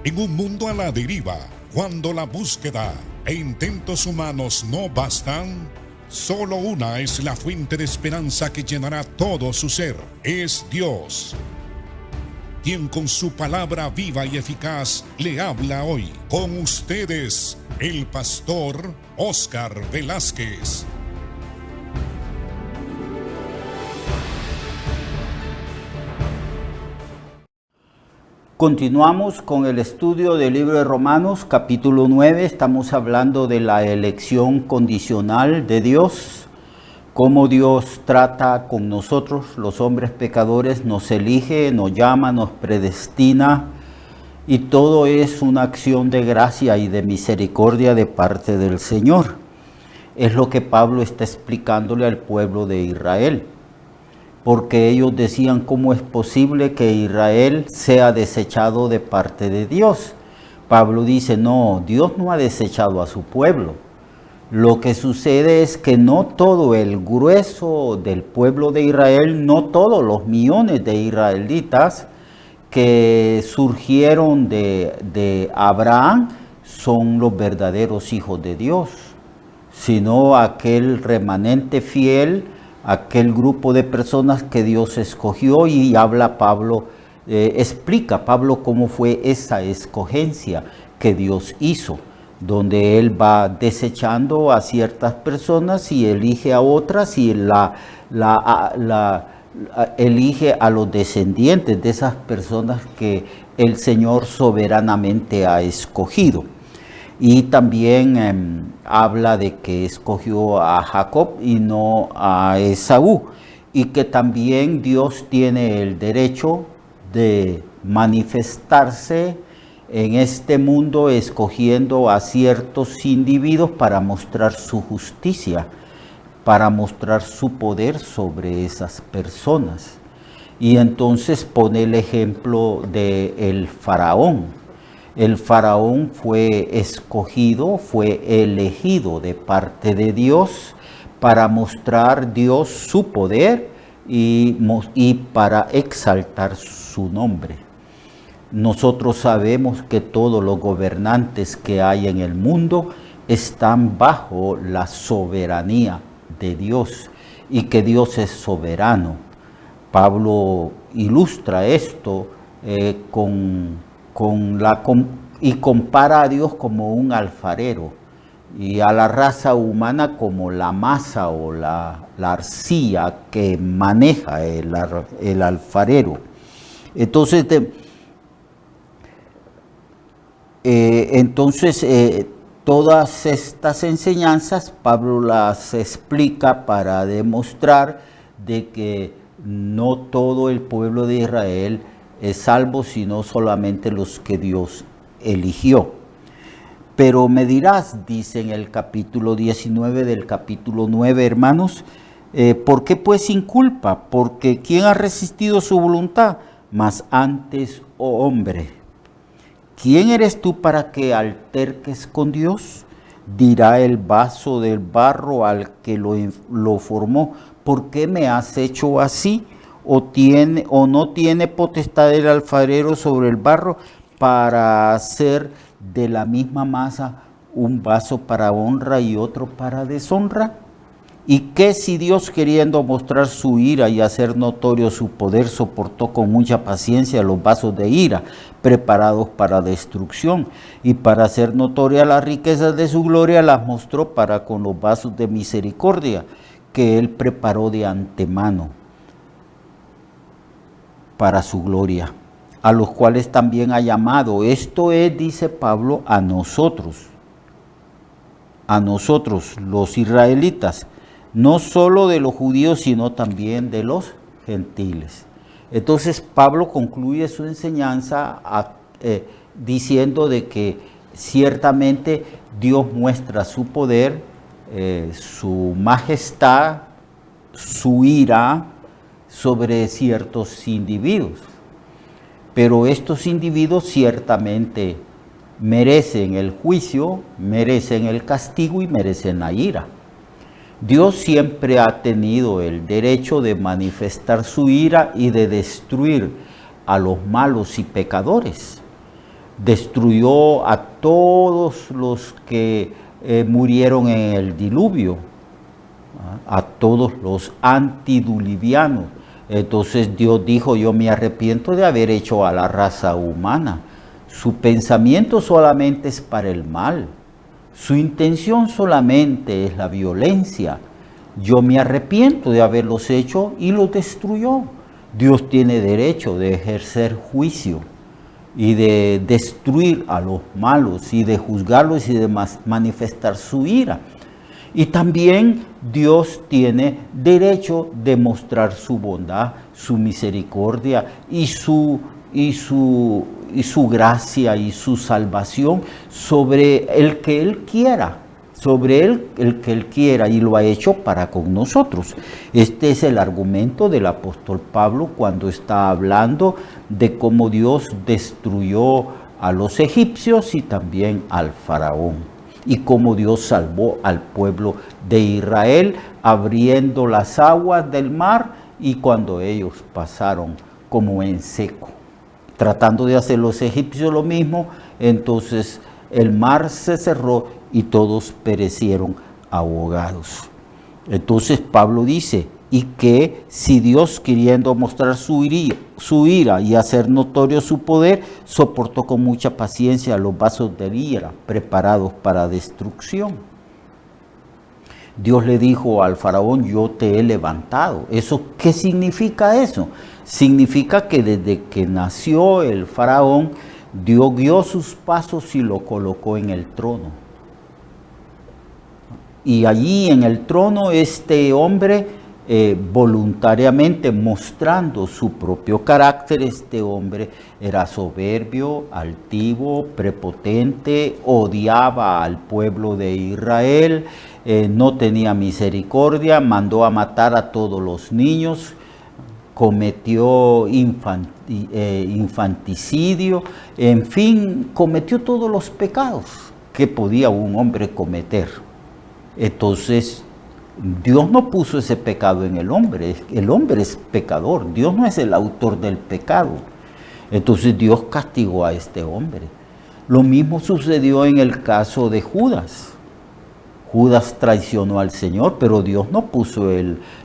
En un mundo a la deriva, cuando la búsqueda e intentos humanos no bastan, solo una es la fuente de esperanza que llenará todo su ser. Es Dios, quien con su palabra viva y eficaz le habla hoy. Con ustedes, el pastor Óscar Velázquez. Continuamos con el estudio del libro de Romanos, capítulo 9. Estamos hablando de la elección condicional de Dios, cómo Dios trata con nosotros, los hombres pecadores, nos elige, nos llama, nos predestina, y todo es una acción de gracia y de misericordia de parte del Señor. Es lo que Pablo está explicándole al pueblo de Israel. Porque ellos decían, ¿cómo es posible que Israel sea desechado de parte de Dios? Pablo dice, no, Dios no ha desechado a su pueblo. Lo que sucede es que no todo el grueso del pueblo de Israel, no todos los millones de israelitas que surgieron de Abraham son los verdaderos hijos de Dios, sino aquel remanente fiel, aquel grupo de personas que Dios escogió. Y habla Pablo, explica Pablo cómo fue esa escogencia que Dios hizo, donde Él va desechando a ciertas personas y elige a otras, y elige a los descendientes de esas personas que el Señor soberanamente ha escogido. Y también habla de que escogió a Jacob y no a Esaú, y que también Dios tiene el derecho de manifestarse en este mundo escogiendo a ciertos individuos para mostrar su justicia, para mostrar su poder sobre esas personas. Y entonces pone el ejemplo del faraón. El faraón fue escogido, fue elegido de parte de Dios para mostrar Dios su poder y para exaltar su nombre. Nosotros sabemos que todos los gobernantes que hay en el mundo están bajo la soberanía de Dios y que Dios es soberano. Pablo ilustra esto y compara a Dios como un alfarero y a la raza humana como la masa o la arcilla que maneja el alfarero. Entonces, todas estas enseñanzas Pablo las explica para demostrar de que no todo el pueblo de Israel es salvo, sino solamente los que Dios eligió. Pero me dirás, dice en el capítulo 19 del capítulo 9, hermanos, ¿por qué pues sin culpa? Porque ¿quién ha resistido su voluntad? Mas antes, oh hombre, ¿quién eres tú para que alterques con Dios? Dirá el vaso del barro al que lo formó, ¿por qué me has hecho así? ¿O no tiene potestad el alfarero sobre el barro para hacer de la misma masa un vaso para honra y otro para deshonra? ¿Y qué si Dios, queriendo mostrar su ira y hacer notorio su poder, soportó con mucha paciencia los vasos de ira preparados para destrucción, y para hacer notoria las riquezas de su gloria las mostró para con los vasos de misericordia que Él preparó de antemano para su gloria, a los cuales también ha llamado? Esto es, dice Pablo, a nosotros los israelitas, no solo de los judíos, sino también de los gentiles. Entonces Pablo concluye su enseñanza diciendo de que ciertamente Dios muestra su poder, su majestad, su ira sobre ciertos individuos. Pero estos individuos ciertamente merecen el juicio, merecen el castigo y merecen la ira. Dios siempre ha tenido el derecho de manifestar su ira y de destruir a los malos y pecadores. destruyó a todos los que murieron en el diluvio, a todos los antidiluvianos. Entonces Dios dijo, yo me arrepiento de haber hecho a la raza humana. Su pensamiento solamente es para el mal. Su intención solamente es la violencia. Yo me arrepiento de haberlos hecho y los destruyó. Dios tiene derecho de ejercer juicio y de destruir a los malos y de juzgarlos y de manifestar su ira. Y también Dios tiene derecho de mostrar su bondad, su misericordia y su gracia y su salvación sobre el que Él quiera, el que Él quiera, y lo ha hecho para con nosotros. Este es el argumento del apóstol Pablo cuando está hablando de cómo Dios destruyó a los egipcios y también al faraón, y cómo Dios salvó al pueblo de Israel abriendo las aguas del mar y cuando ellos pasaron como en seco. Tratando de hacer los egipcios lo mismo, entonces el mar se cerró y todos perecieron ahogados. Entonces Pablo dice, y que si Dios, queriendo mostrar su ira y hacer notorio su poder, soportó con mucha paciencia los vasos de ira preparados para destrucción. Dios le dijo al faraón, yo te he levantado. ¿Qué significa eso? Significa que desde que nació el faraón, Dios guió sus pasos y lo colocó en el trono. Y allí en el trono este hombre voluntariamente mostrando su propio carácter, este hombre era soberbio, altivo, prepotente, odiaba al pueblo de Israel, no tenía misericordia, mandó a matar a todos los niños, cometió infanticidio, en fin, cometió todos los pecados que podía un hombre cometer. Entonces, Dios no puso ese pecado en el hombre es pecador, Dios no es el autor del pecado. Entonces Dios castigó a este hombre. Lo mismo sucedió en el caso de Judas. Judas traicionó al Señor, pero Dios no puso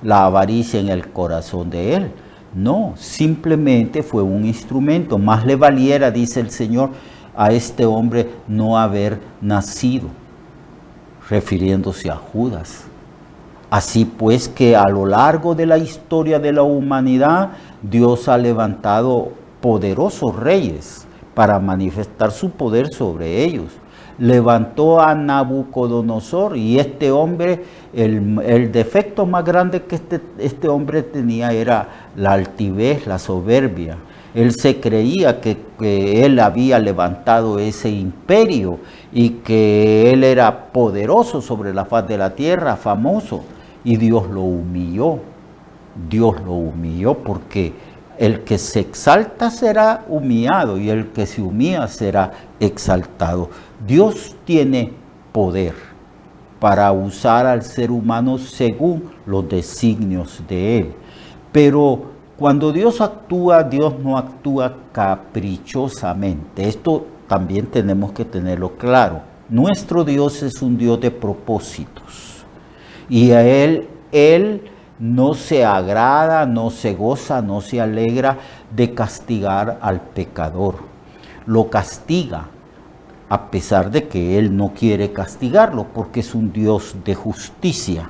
la avaricia en el corazón de él. No, simplemente fue un instrumento. Más le valiera, dice el Señor, a este hombre no haber nacido, refiriéndose a Judas. Así pues que a lo largo de la historia de la humanidad, Dios ha levantado poderosos reyes para manifestar su poder sobre ellos. Levantó a Nabucodonosor y este hombre, el defecto más grande que este hombre tenía era la altivez, la soberbia. Él se creía que él había levantado ese imperio y que él era poderoso sobre la faz de la tierra, famoso. Y Dios lo humilló. Dios lo humilló porque el que se exalta será humillado y el que se humilla será exaltado. Dios tiene poder para usar al ser humano según los designios de Él. Pero cuando Dios actúa, Dios no actúa caprichosamente. Esto también tenemos que tenerlo claro. Nuestro Dios es un Dios de propósitos. Y a Él no se agrada, no se goza, no se alegra de castigar al pecador. Lo castiga, a pesar de que Él no quiere castigarlo, porque es un Dios de justicia,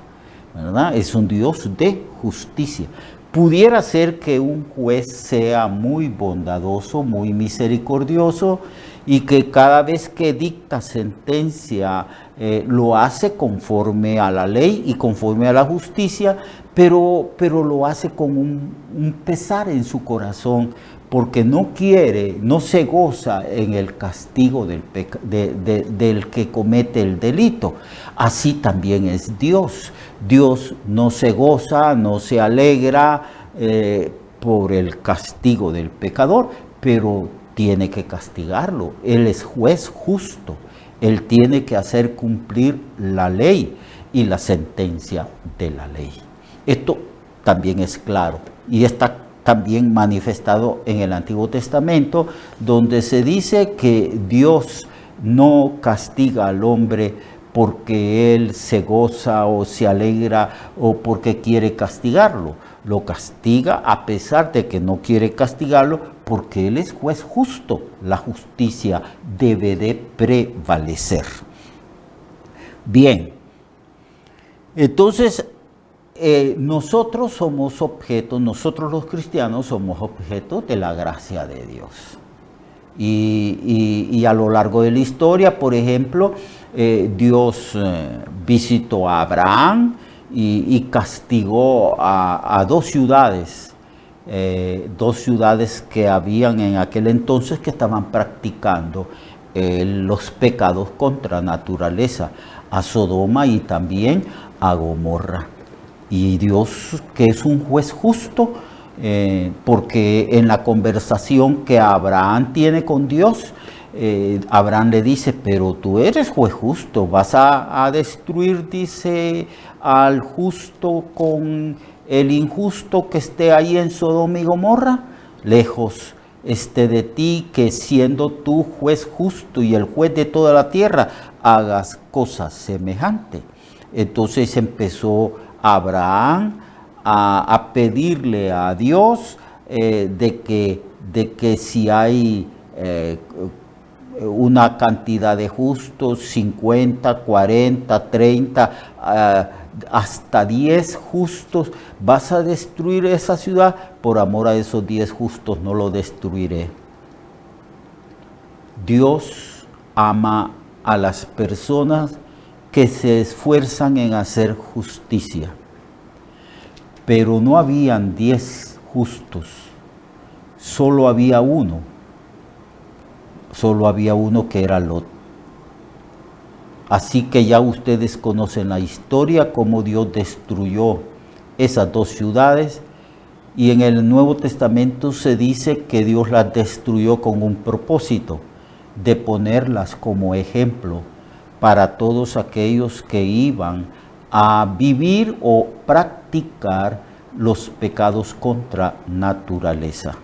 ¿verdad? Es un Dios de justicia. Pudiera ser que un juez sea muy bondadoso, muy misericordioso, y que cada vez que dicta sentencia lo hace conforme a la ley y conforme a la justicia, pero lo hace con un pesar en su corazón, porque no quiere, no se goza en el castigo del que comete el delito. Así también es Dios. Dios no se goza, no se alegra por el castigo del pecador, pero tiene que castigarlo. Él es juez justo. Él tiene que hacer cumplir la ley y la sentencia de la ley. Esto también es claro y está también manifestado en el Antiguo Testamento, donde se dice que Dios no castiga al hombre porque él se goza o se alegra o porque quiere castigarlo. Lo castiga a pesar de que no quiere castigarlo, porque él es juez justo. La justicia debe de prevalecer. Bien, entonces nosotros somos objetos, nosotros los cristianos somos objetos de la gracia de Dios. Y a lo largo de la historia, por ejemplo, Dios visitó a Abraham y castigó a dos ciudades que habían en aquel entonces que estaban practicando los pecados contra naturaleza, a Sodoma y también a Gomorra. Y Dios, que es un juez justo, porque en la conversación que Abraham tiene con Dios, Abraham le dice, pero tú eres juez justo, vas a destruir, dice, al justo con el injusto que esté ahí en Sodoma y Gomorra. Lejos esté de ti que siendo tú juez justo y el juez de toda la tierra, hagas cosas semejantes. Entonces empezó Abraham a pedirle a Dios de que si hay una cantidad de justos, 50, 40, 30, hasta 10 justos, vas a destruir esa ciudad. Por amor a esos 10 justos no lo destruiré. Dios ama a las personas que se esfuerzan en hacer justicia. Pero no habían 10 justos, solo había uno que era Lot. Así que ya ustedes conocen la historia, cómo Dios destruyó esas dos ciudades, y en el Nuevo Testamento se dice que Dios las destruyó con un propósito, de ponerlas como ejemplo para todos aquellos que iban a vivir o practicar los pecados contra naturaleza.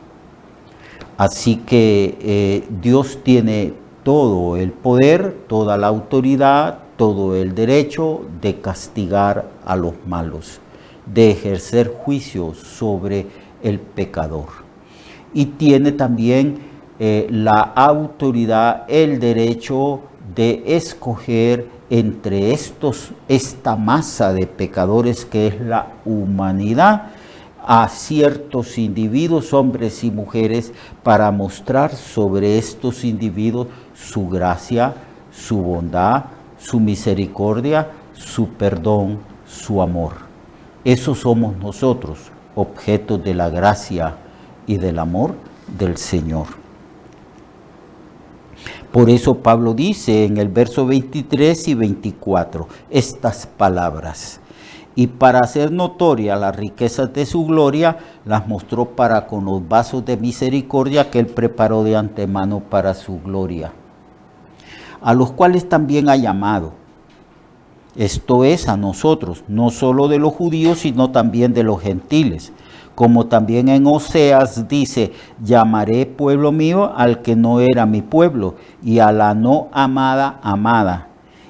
Así que Dios tiene todo el poder, toda la autoridad, todo el derecho de castigar a los malos, de ejercer juicio sobre el pecador. Y tiene también la autoridad, el derecho de escoger entre esta masa de pecadores que es la humanidad, a ciertos individuos, hombres y mujeres, para mostrar sobre estos individuos su gracia, su bondad, su misericordia, su perdón, su amor. Esos somos nosotros, objetos de la gracia y del amor del Señor. Por eso Pablo dice en el verso 23 y 24 estas palabras: y para hacer notoria las riquezas de su gloria, las mostró para con los vasos de misericordia que él preparó de antemano para su gloria, a los cuales también ha llamado, esto es, a nosotros, no solo de los judíos, sino también de los gentiles. Como también en Oseas dice, llamaré pueblo mío al que no era mi pueblo, y a la no amada, amada.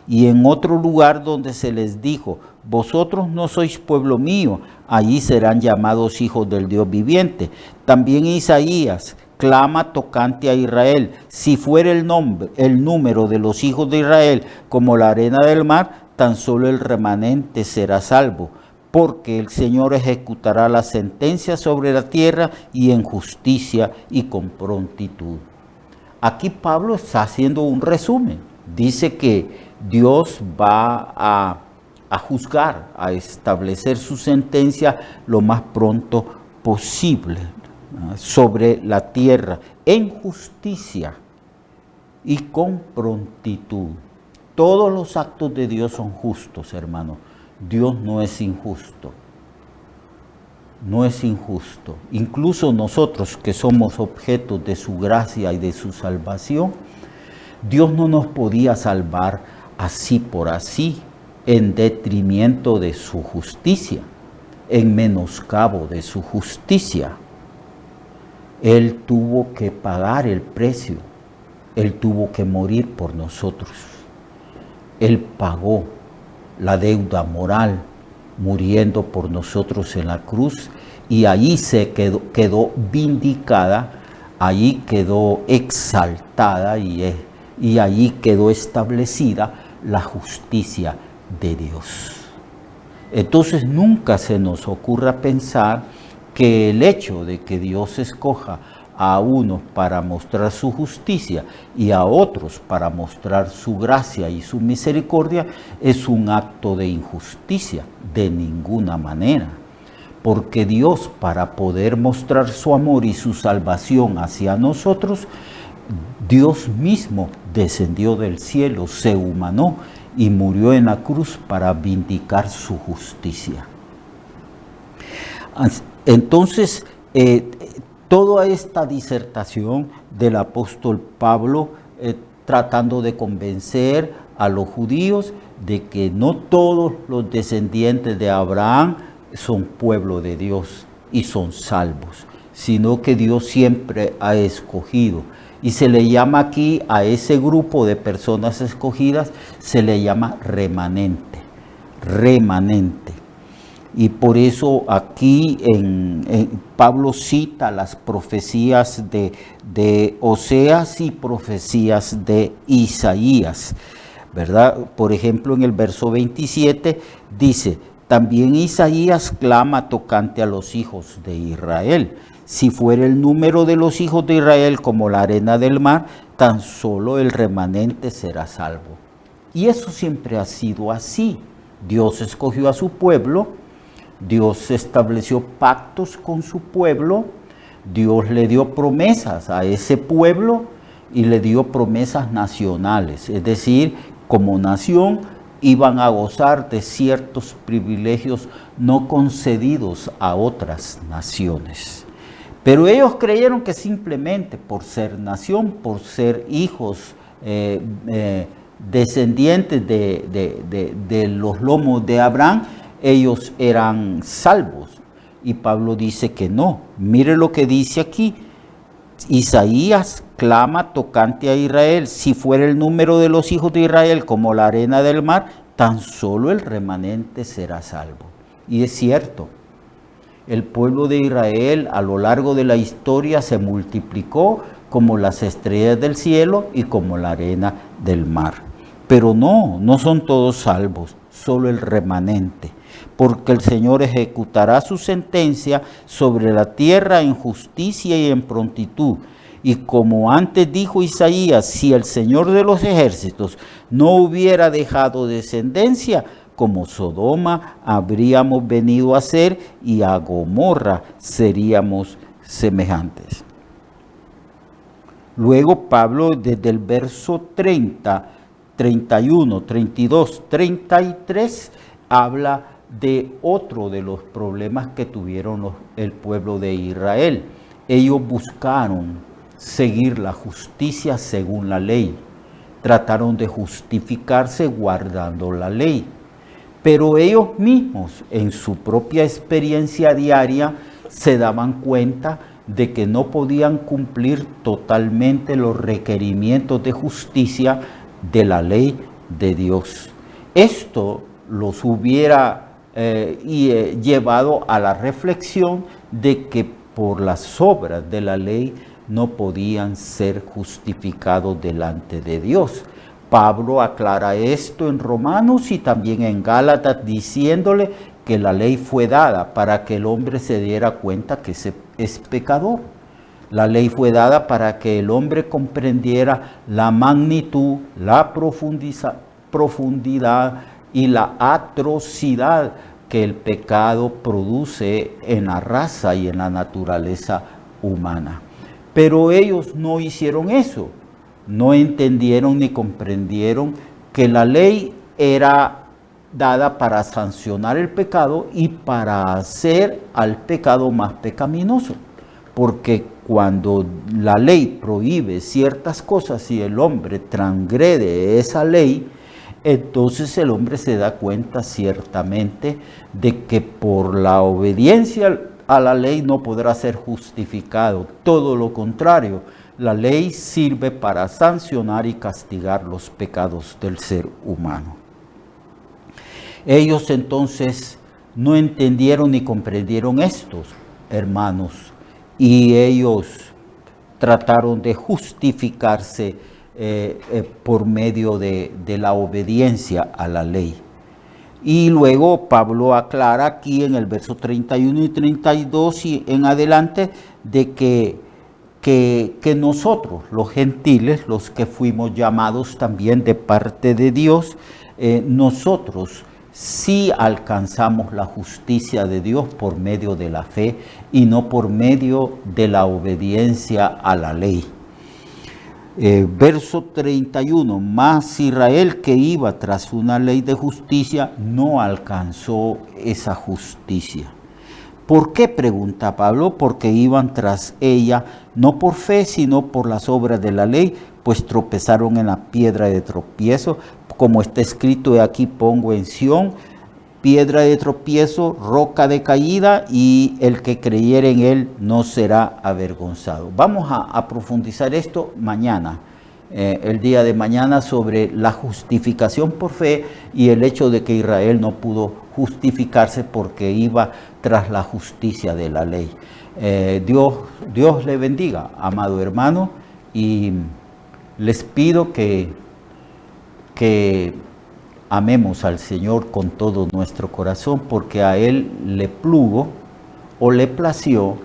Y en otro lugar donde se les dijo, vosotros no sois pueblo mío, allí serán llamados hijos del Dios viviente. También Isaías clama tocante a Israel, si fuera el número de los hijos de Israel como la arena del mar, tan solo el remanente será salvo. Porque el Señor ejecutará la sentencia sobre la tierra y en justicia y con prontitud. Aquí Pablo está haciendo un resumen. Dice que Dios va a juzgar, a establecer su sentencia lo más pronto posible sobre la tierra, en justicia y con prontitud. Todos los actos de Dios son justos, hermanos. Dios no es injusto. No es injusto. Incluso nosotros que somos objetos de su gracia y de su salvación, Dios no nos podía salvar así por así, en detrimento de su justicia, en menoscabo de su justicia. Él tuvo que pagar el precio, Él tuvo que morir por nosotros. Él pagó la deuda moral muriendo por nosotros en la cruz, y allí se quedó vindicada, allí quedó exaltada y allí quedó establecida la justicia de Dios. Entonces nunca se nos ocurra pensar que el hecho de que Dios escoja a unos para mostrar su justicia y a otros para mostrar su gracia y su misericordia es un acto de injusticia, de ninguna manera. Porque Dios, para poder mostrar su amor y su salvación hacia nosotros, Dios mismo descendió del cielo, se humanó y murió en la cruz para vindicar su justicia. Entonces, toda esta disertación del apóstol Pablo tratando de convencer a los judíos de que no todos los descendientes de Abraham son pueblo de Dios y son salvos, sino que Dios siempre ha escogido. Y se le llama aquí a ese grupo de personas escogidas, se le llama remanente, remanente. Y por eso aquí Pablo cita las profecías de Oseas y profecías de Isaías, ¿verdad? Por ejemplo, en el verso 27 dice: también Isaías clama tocante a los hijos de Israel. Si fuera el número de los hijos de Israel como la arena del mar, tan solo el remanente será salvo. Y eso siempre ha sido así. Dios escogió a su pueblo, Dios estableció pactos con su pueblo, Dios le dio promesas a ese pueblo y le dio promesas nacionales, es decir, como nación iban a gozar de ciertos privilegios no concedidos a otras naciones. Pero ellos creyeron que simplemente por ser nación, por ser hijos descendientes de los lomos de Abraham, ellos eran salvos. Y Pablo dice que no. Mire lo que dice aquí. Isaías clama tocante a Israel: si fuera el número de los hijos de Israel como la arena del mar, tan solo el remanente será salvo. Y es cierto, el pueblo de Israel a lo largo de la historia se multiplicó como las estrellas del cielo y como la arena del mar. Pero no son todos salvos, solo el remanente. Porque el Señor ejecutará su sentencia sobre la tierra en justicia y en prontitud. Y como antes dijo Isaías, si el Señor de los ejércitos no hubiera dejado descendencia, como Sodoma habríamos venido a ser y a Gomorra seríamos semejantes. Luego Pablo desde el verso 30, 31, 32, 33 habla de otro de los problemas que tuvieron el pueblo de Israel. Ellos buscaron seguir la justicia según la ley, trataron de justificarse guardando la ley, pero ellos mismos en su propia experiencia diaria se daban cuenta de que no podían cumplir totalmente los requerimientos de justicia de la ley de Dios. Esto los hubiera llevado a la reflexión de que por las obras de la ley no podían ser justificados delante de Dios. Pablo aclara esto en Romanos y también en Gálatas, diciéndole que la ley fue dada para que el hombre se diera cuenta que es pecador. La ley fue dada para que el hombre comprendiera la magnitud, la profundidad y la atrocidad que el pecado produce en la raza y en la naturaleza humana. Pero ellos no hicieron eso, no entendieron ni comprendieron que la ley era dada para sancionar el pecado y para hacer al pecado más pecaminoso. Porque cuando la ley prohíbe ciertas cosas y el hombre transgrede esa ley, entonces el hombre se da cuenta ciertamente de que por la obediencia a la ley no podrá ser justificado. Todo lo contrario, la ley sirve para sancionar y castigar los pecados del ser humano. Ellos entonces no entendieron ni comprendieron estos, hermanos, y ellos trataron de justificarse por medio de la obediencia a la ley. Y luego Pablo aclara aquí en el verso 31 y 32 y en adelante de que nosotros, los gentiles, los que fuimos llamados también de parte de Dios, nosotros sí alcanzamos la justicia de Dios por medio de la fe y no por medio de la obediencia a la ley. Verso 31, mas Israel que iba tras una ley de justicia no alcanzó esa justicia. ¿Por qué? Pregunta Pablo. Porque iban tras ella no por fe sino por las obras de la ley, pues tropezaron en la piedra de tropiezo, como está escrito: y aquí pongo en Sión piedra de tropiezo, roca de caída, y el que creyere en él no será avergonzado. Vamos a profundizar esto mañana, el día de mañana, sobre la justificación por fe y el hecho de que Israel no pudo justificarse porque iba tras la justicia de la ley. Dios le bendiga, amado hermano, y les pido que amemos al Señor con todo nuestro corazón, porque a Él le plugo o le plació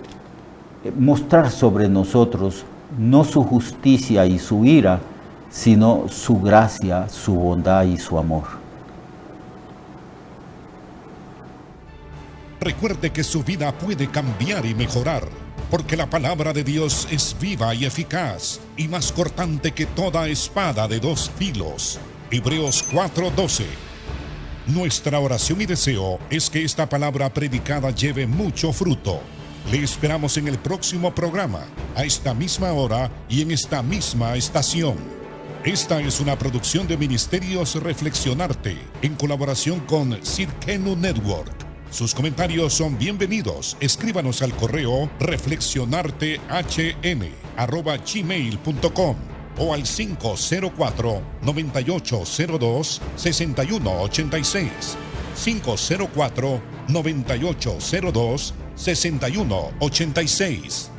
mostrar sobre nosotros no su justicia y su ira, sino su gracia, su bondad y su amor. Recuerde que su vida puede cambiar y mejorar, porque la palabra de Dios es viva y eficaz, y más cortante que toda espada de dos filos. Hebreos 4:12. Nuestra oración y deseo es que esta palabra predicada lleve mucho fruto. Le esperamos en el próximo programa, a esta misma hora y en esta misma estación. Esta es una producción de Ministerios Reflexionarte, en colaboración con Cirkenu Network. Sus comentarios son bienvenidos. Escríbanos al correo reflexionartehn@gmail.com o al 504-9802-6186. 504-9802-6186.